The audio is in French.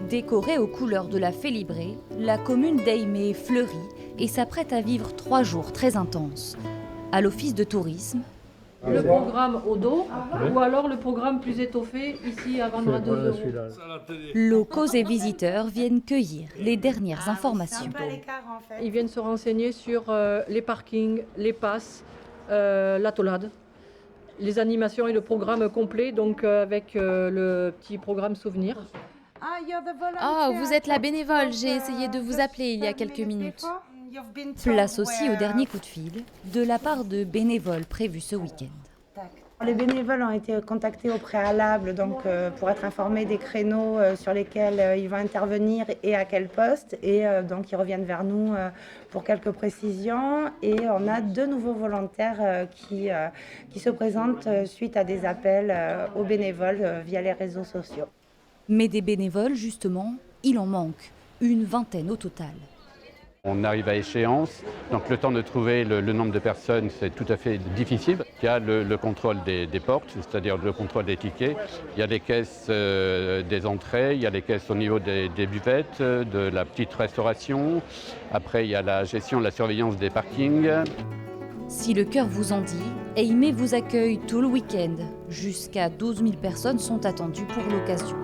Décorée aux couleurs de la Félibrée, la commune d'Eymet fleurit et s'apprête à vivre 3 jours très intenses. À l'office de tourisme, le programme au dos ou alors le programme plus étoffé ici à vendre à 2 €. locaux et visiteurs viennent cueillir les dernières informations. Ils viennent se renseigner sur les parkings, les passes, la Tolade, les animations et le programme complet, donc avec le petit programme souvenir. Oh, vous êtes la bénévole, j'ai essayé de vous appeler il y a quelques minutes. Place aussi au dernier coup de fil de la part de bénévoles prévus ce week-end. Les bénévoles ont été contactés au préalable donc, pour être informés des créneaux sur lesquels ils vont intervenir et à quel poste. Et donc ils reviennent vers nous pour quelques précisions. Et on a 2 nouveaux volontaires qui se présentent suite à des appels aux bénévoles via les réseaux sociaux. Mais des bénévoles, justement, il en manque, une vingtaine au total. On arrive à échéance, donc le temps de trouver le nombre de personnes, c'est tout à fait difficile. Il y a le contrôle des portes, c'est-à-dire le contrôle des tickets. Il y a les caisses des entrées, il y a les caisses au niveau des buvettes, de la petite restauration. Après, il y a la gestion, la surveillance des parkings. Si le cœur vous en dit, Eymet vous accueille tout le week-end. Jusqu'à 12 000 personnes sont attendues pour l'occasion.